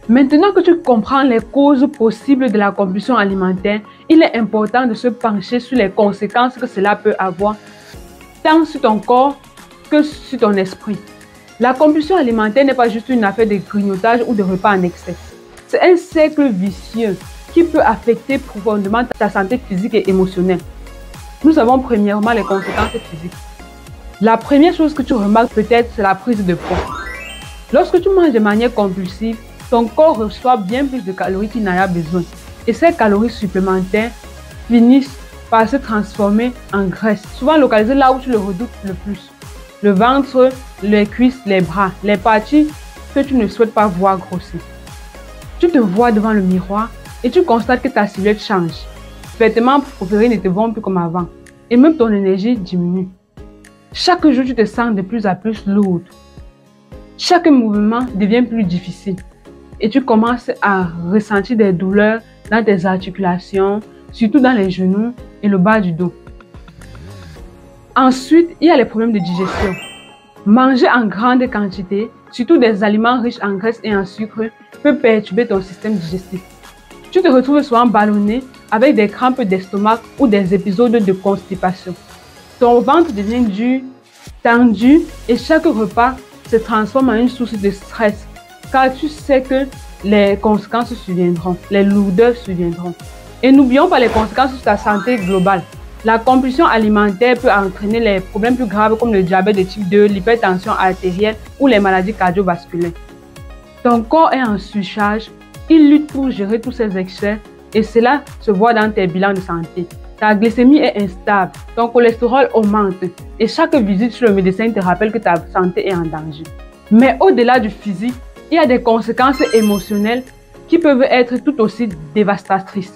Maintenant que tu comprends les causes possibles de la compulsion alimentaire, il est important de se pencher sur les conséquences que cela peut avoir, tant sur ton corps que sur ton esprit. La compulsion alimentaire n'est pas juste une affaire de grignotage ou de repas en excès. C'est un cercle vicieux qui peut affecter profondément ta santé physique et émotionnelle. Nous avons premièrement les conséquences physiques. La première chose que tu remarques peut-être, c'est la prise de poids. Lorsque tu manges de manière compulsive, ton corps reçoit bien plus de calories qu'il n'en a besoin. Et ces calories supplémentaires finissent par se transformer en graisse, souvent localisées là où tu le redoutes le plus. Le ventre, les cuisses, les bras, les parties que tu ne souhaites pas voir grossir. Tu te vois devant le miroir et tu constates que ta silhouette change. Tes vêtements préférés ne te vont plus comme avant. Et même ton énergie diminue. Chaque jour, tu te sens de plus en plus lourde. Chaque mouvement devient plus difficile. Et tu commences à ressentir des douleurs dans tes articulations, surtout dans les genoux et le bas du dos. Ensuite, il y a les problèmes de digestion. Manger en grande quantité, surtout des aliments riches en graisse et en sucre, peut perturber ton système digestif. Tu te retrouves souvent ballonné avec des crampes d'estomac ou des épisodes de constipation. Ton ventre devient dur, tendu et chaque repas se transforme en une source de stress car tu sais que les conséquences surviendront, les lourdeurs surviendront. Et n'oublions pas les conséquences sur ta santé globale. La compulsion alimentaire peut entraîner les problèmes plus graves comme le diabète de type 2, l'hypertension artérielle ou les maladies cardiovasculaires. Ton corps est en surcharge, il lutte pour gérer tous ces excès et cela se voit dans tes bilans de santé. Ta glycémie est instable, ton cholestérol augmente et chaque visite chez le médecin te rappelle que ta santé est en danger. Mais au-delà du physique, il y a des conséquences émotionnelles qui peuvent être tout aussi dévastatrices.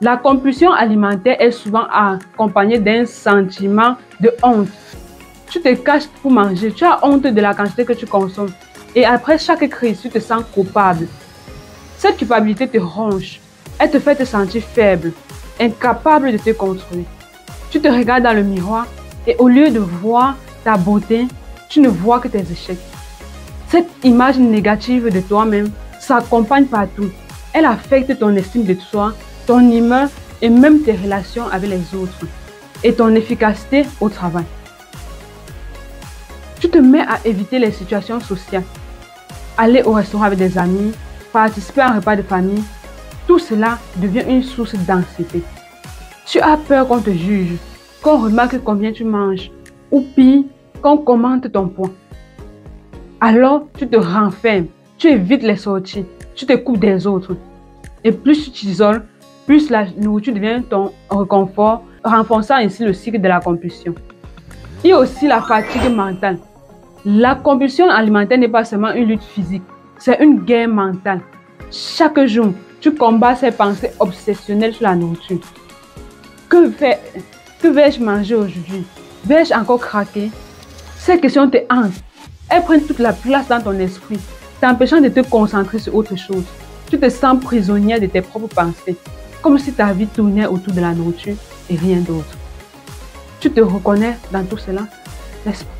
La compulsion alimentaire est souvent accompagnée d'un sentiment de honte. Tu te caches pour manger, tu as honte de la quantité que tu consommes et après chaque crise, tu te sens coupable. Cette culpabilité te ronge, elle te fait te sentir faible, incapable de te contrôler. Tu te regardes dans le miroir et au lieu de voir ta beauté, tu ne vois que tes échecs. Cette image négative de toi-même s'accompagne partout. Elle affecte ton estime de toi, ton humeur et même tes relations avec les autres et ton efficacité au travail. Tu te mets à éviter les situations sociales, aller au restaurant avec des amis, participer à un repas de famille. Tout cela devient une source d'anxiété. Tu as peur qu'on te juge, qu'on remarque combien tu manges ou pire, qu'on commente ton poids. Alors, tu te renfermes, tu évites les sorties, tu te coupes des autres. Et plus tu t'isoles, plus la nourriture devient ton réconfort, renforçant ainsi le cycle de la compulsion. Il y a aussi la fatigue mentale. La compulsion alimentaire n'est pas seulement une lutte physique, c'est une guerre mentale. Chaque jour, tu combats ces pensées obsessionnelles sur la nourriture. Que vais-je manger aujourd'hui? Vais-je encore craquer? Ces questions te hantent. Elles prennent toute la place dans ton esprit, t'empêchant de te concentrer sur autre chose. Tu te sens prisonnière de tes propres pensées, comme si ta vie tournait autour de la nourriture et rien d'autre. Tu te reconnais dans tout cela, n'est-ce pas?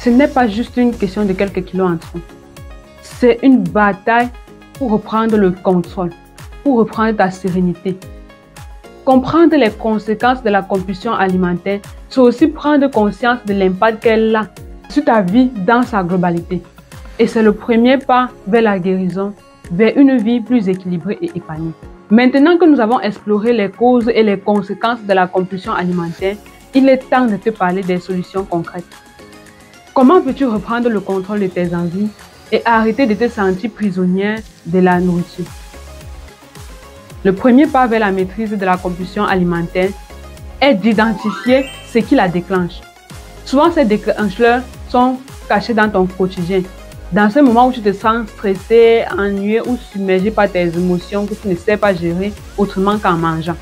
Ce n'est pas juste une question de quelques kilos en trop. C'est une bataille pour reprendre le contrôle, pour reprendre ta sérénité. Comprendre les conséquences de la compulsion alimentaire, c'est aussi prendre conscience de l'impact qu'elle a sur ta vie dans sa globalité. Et c'est le premier pas vers la guérison, vers une vie plus équilibrée et épanouie. Maintenant que nous avons exploré les causes et les conséquences de la compulsion alimentaire, il est temps de te parler des solutions concrètes. Comment peux-tu reprendre le contrôle de tes envies et arrêter de te sentir prisonnière de la nourriture? Le premier pas vers la maîtrise de la compulsion alimentaire est d'identifier ce qui la déclenche. Souvent, ces déclencheurs sont cachés dans ton quotidien. Dans ce moment où tu te sens stressé, ennuyé ou submergé par tes émotions que tu ne sais pas gérer autrement qu'en mangeant.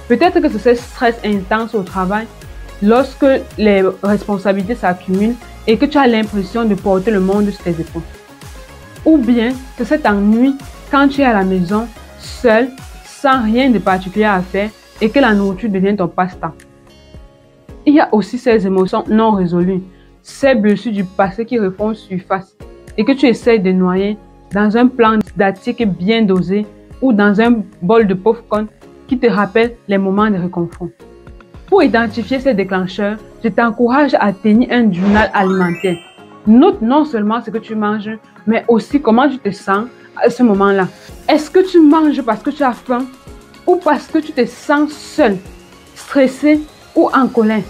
Peut-être que c'est ce stress intense au travail, lorsque les responsabilités s'accumulent et que tu as l'impression de porter le monde sur tes épaules. Ou bien c'est cet ennui quand tu es à la maison, seul, sans rien de particulier à faire et que la nourriture devient ton passe-temps. Il y a aussi ces émotions non résolues, ces blessures du passé qui refont surface. et que tu essayes de noyer dans un plan didactique bien dosé ou dans un bol de popcorn qui te rappelle les moments de réconfort. Pour identifier ces déclencheurs, je t'encourage à tenir un journal alimentaire. Note non seulement ce que tu manges, mais aussi comment tu te sens à ce moment-là. Est-ce que tu manges parce que tu as faim ou parce que tu te sens seul, stressé ou en colère?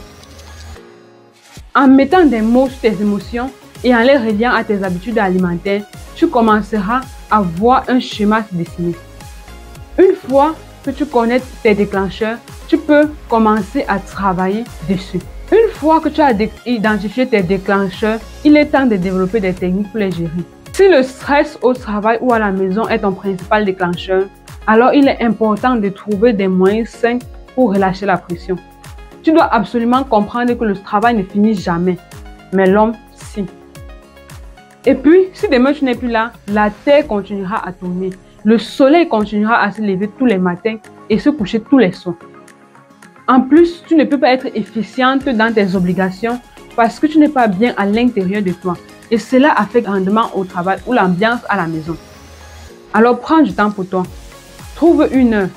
En mettant des mots sur tes émotions et en les reliant à tes habitudes alimentaires, tu commenceras à voir un schéma se dessiner. Une fois que tu connais tes déclencheurs, tu peux commencer à travailler dessus. Une fois que tu as identifié tes déclencheurs, il est temps de développer des techniques pour les gérer. Si le stress au travail ou à la maison est ton principal déclencheur, alors il est important de trouver des moyens sains pour relâcher la pression. Tu dois absolument comprendre que le travail ne finit jamais, mais l'homme, si. Et puis, si demain tu n'es plus là, la terre continuera à tourner. Le soleil continuera à se lever tous les matins et se coucher tous les soirs. En plus, tu ne peux pas être efficiente dans tes obligations parce que tu n'es pas bien à l'intérieur de toi. Et cela affecte grandement au travail ou l'ambiance à la maison. Alors prends du temps pour toi. Trouve 1 heure,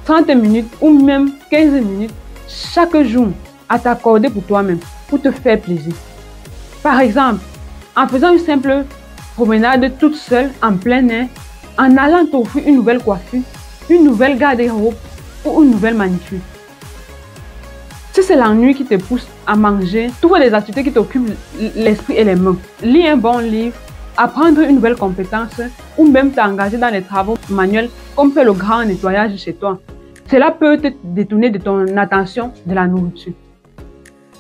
30 minutes ou même 15 minutes chaque jour à t'accorder pour toi-même, pour te faire plaisir. Par exemple, en faisant une simple promenade toute seule en plein air, en allant t'offrir une nouvelle coiffure, une nouvelle garde-robe ou une nouvelle manicure. Si c'est l'ennui qui te pousse à manger, trouve des activités qui t'occupent l'esprit et les mains. Lis un bon livre, apprendre une nouvelle compétence ou même t'engager dans les travaux manuels comme faire le grand nettoyage chez toi. Cela peut te détourner de ton attention de la nourriture.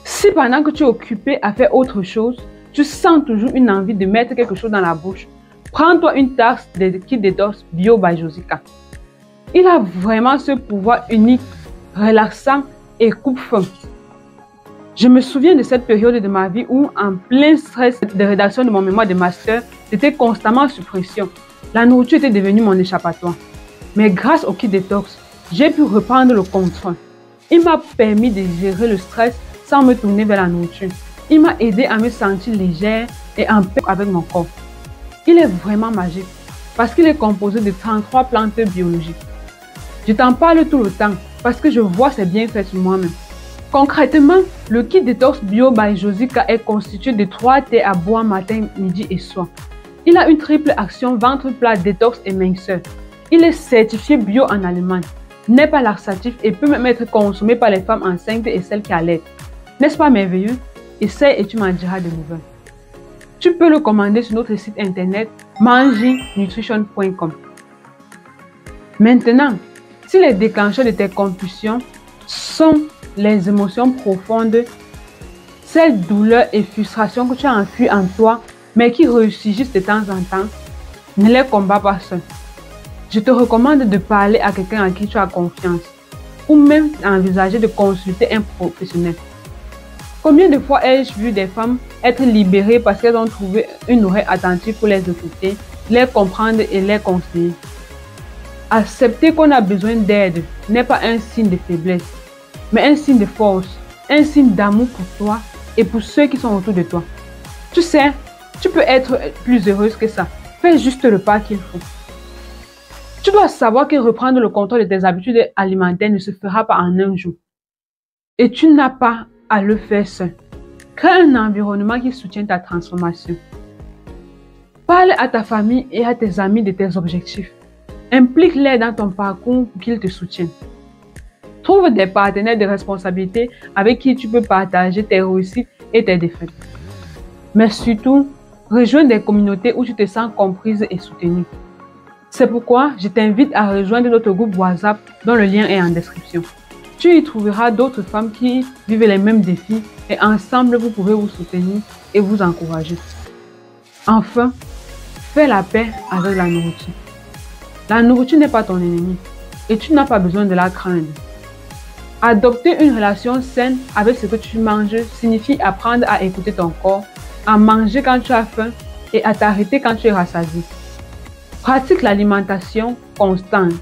Si pendant que tu es occupé à faire autre chose, tu sens toujours une envie de mettre quelque chose dans la bouche, prends-toi une tasse de Kit Detox Bio by Josica. Il a vraiment ce pouvoir unique, relaxant et coupe-faim. Je me souviens de cette période de ma vie où, en plein stress de rédaction de mon mémoire de master, j'étais constamment sous pression. La nourriture était devenue mon échappatoire. Mais grâce au Kit Detox, j'ai pu reprendre le contrôle. Il m'a permis de gérer le stress sans me tourner vers la nourriture. Il m'a aidé à me sentir légère et en paix avec mon corps. Il est vraiment magique parce qu'il est composé de 33 plantes biologiques. Je t'en parle tout le temps parce que je vois ses bienfaits sur moi-même. Concrètement, le Kit Detox Bio by Josica est constitué de 3 thés à boire matin, midi et soir. Il a une triple action ventre plat, détox et minceur. Il est certifié bio en Allemagne, n'est pas laxatif et peut même être consommé par les femmes enceintes et celles qui allaitent. N'est-ce pas merveilleux? Essaye et tu m'en diras de nouvelles. Tu peux le commander sur notre site internet manginutrition.com. Maintenant, si les déclencheurs de tes compulsions sont les émotions profondes, ces douleurs et frustrations que tu as enfuies en toi, mais qui ressurgissent de temps en temps, ne les combats pas seul. Je te recommande de parler à quelqu'un à qui tu as confiance ou même d'envisager de consulter un professionnel. Combien de fois ai-je vu des femmes être libérées parce qu'elles ont trouvé une oreille attentive pour les écouter, les comprendre et les conseiller? Accepter qu'on a besoin d'aide n'est pas un signe de faiblesse, mais un signe de force, un signe d'amour pour toi et pour ceux qui sont autour de toi. Tu sais, tu peux être plus heureuse que ça. Fais juste le pas qu'il faut. Tu dois savoir que reprendre le contrôle de tes habitudes alimentaires ne se fera pas en un jour. Et tu n'as pas à le faire seul. Crée un environnement qui soutient ta transformation. Parle à ta famille et à tes amis de tes objectifs. Implique-les dans ton parcours pour qu'ils te soutiennent. Trouve des partenaires de responsabilité avec qui tu peux partager tes réussites et tes défaites. Mais surtout, rejoins des communautés où tu te sens comprise et soutenue. C'est pourquoi je t'invite à rejoindre notre groupe WhatsApp dont le lien est en description. Tu y trouveras d'autres femmes qui vivent les mêmes défis et ensemble vous pouvez vous soutenir et vous encourager. Enfin, fais la paix avec la nourriture. La nourriture n'est pas ton ennemi et tu n'as pas besoin de la craindre. Adopter une relation saine avec ce que tu manges signifie apprendre à écouter ton corps, à manger quand tu as faim et à t'arrêter quand tu es rassasié. Pratique l'alimentation constante.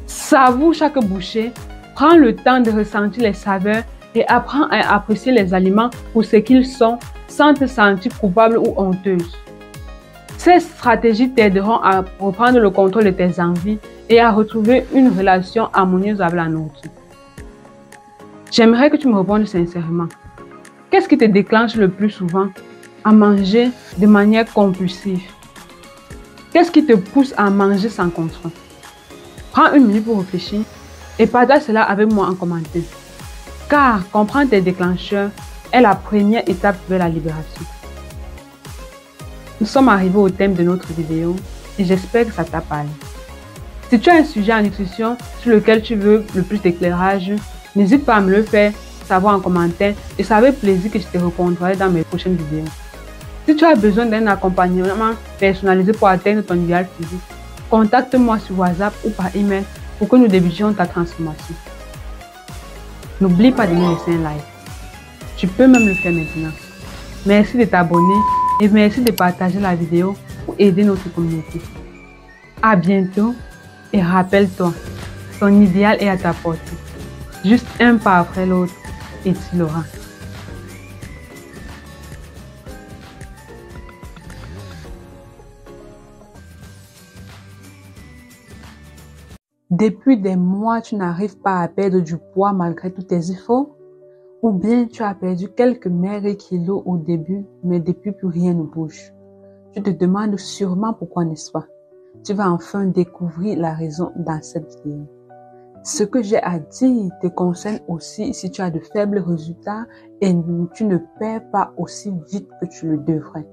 Savoure chaque bouchée, prends le temps de ressentir les saveurs et apprends à apprécier les aliments pour ce qu'ils sont sans te sentir coupable ou honteuse. Ces stratégies t'aideront à reprendre le contrôle de tes envies et à retrouver une relation harmonieuse avec la nourriture. J'aimerais que tu me répondes sincèrement. Qu'est-ce qui te déclenche le plus souvent à manger de manière compulsive? Qu'est-ce qui te pousse à manger sans contrôle? Prends une minute pour réfléchir et partage cela avec moi en commentaire. Car comprendre tes déclencheurs est la première étape vers la libération. Nous sommes arrivés au thème de notre vidéo et j'espère que ça t'a parlé. Si tu as un sujet en nutrition sur lequel tu veux le plus d'éclairage, n'hésite pas à me le faire savoir en commentaire et c'est avec plaisir que je te répondrai dans mes prochaines vidéos. Si tu as besoin d'un accompagnement personnalisé pour atteindre ton idéal physique, contacte-moi sur WhatsApp ou par email pour que nous débutions ta transformation. N'oublie pas de me laisser un like. Tu peux même le faire maintenant. Merci de t'abonner et merci de partager la vidéo pour aider notre communauté. À bientôt et rappelle-toi, ton idéal est à ta portée. Juste un pas après l'autre et tu l'auras. Depuis des mois, tu n'arrives pas à perdre du poids malgré tous tes efforts? Ou bien tu as perdu quelques maigres kilos au début, mais depuis plus rien ne bouge. Tu te demandes sûrement pourquoi, n'est-ce pas? Tu vas enfin découvrir la raison dans cette vidéo. Ce que j'ai à dire te concerne aussi si tu as de faibles résultats et tu ne perds pas aussi vite que tu le devrais.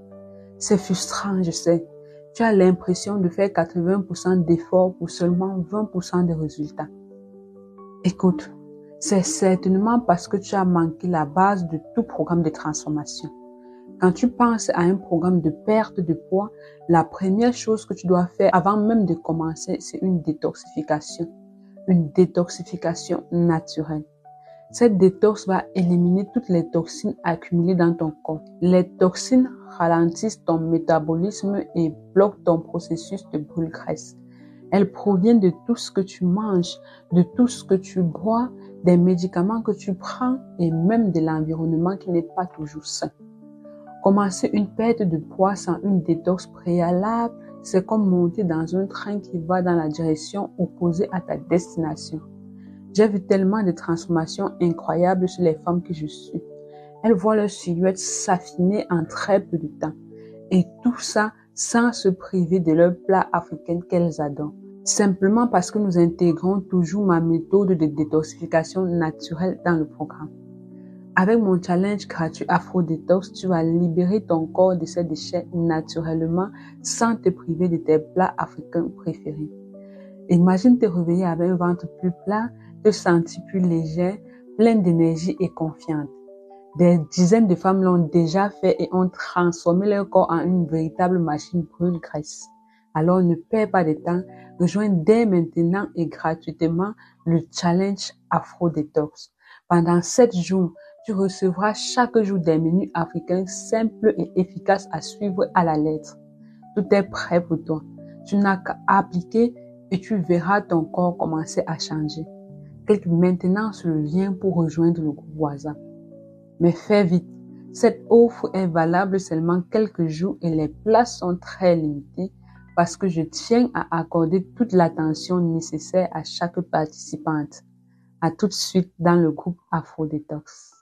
C'est frustrant, je sais. Tu as l'impression de faire 80% d'efforts pour seulement 20% de résultats. Écoute, c'est certainement parce que tu as manqué la base de tout programme de transformation. Quand tu penses à un programme de perte de poids, la première chose que tu dois faire avant même de commencer, c'est une détoxification. Une détoxification naturelle. Cette détox va éliminer toutes les toxines accumulées dans ton corps. Les toxines ralentissent ton métabolisme et bloquent ton processus de brûle-graisse. Elles proviennent de tout ce que tu manges, de tout ce que tu bois, des médicaments que tu prends et même de l'environnement qui n'est pas toujours sain. Commencer une perte de poids sans une détox préalable, c'est comme monter dans un train qui va dans la direction opposée à ta destination. J'ai vu tellement de transformations incroyables sur les femmes que je suis. Elles voient leur silhouette s'affiner en très peu de temps. Et tout ça sans se priver de leur plat africain qu'elles adorent. Simplement parce que nous intégrons toujours ma méthode de détoxification naturelle dans le programme. Avec mon challenge gratuit Afro Detox, tu vas libérer ton corps de ces déchets naturellement sans te priver de tes plats africains préférés. Imagine te réveiller avec un ventre plus plat, te sentir plus léger, plein d'énergie et confiante. Des dizaines de femmes l'ont déjà fait et ont transformé leur corps en une véritable machine brûle-graisse. Alors ne perds pas de temps, rejoins dès maintenant et gratuitement le challenge Afro Detox. Pendant 7 jours, tu recevras chaque jour des menus africains simples et efficaces à suivre à la lettre. Tout est prêt pour toi. Tu n'as qu'à appliquer et tu verras ton corps commencer à changer. Clique maintenant sur le lien pour rejoindre le groupe WhatsApp. Mais fais vite. Cette offre est valable seulement quelques jours et les places sont très limitées parce que je tiens à accorder toute l'attention nécessaire à chaque participante. À tout de suite dans le groupe Afro Detox.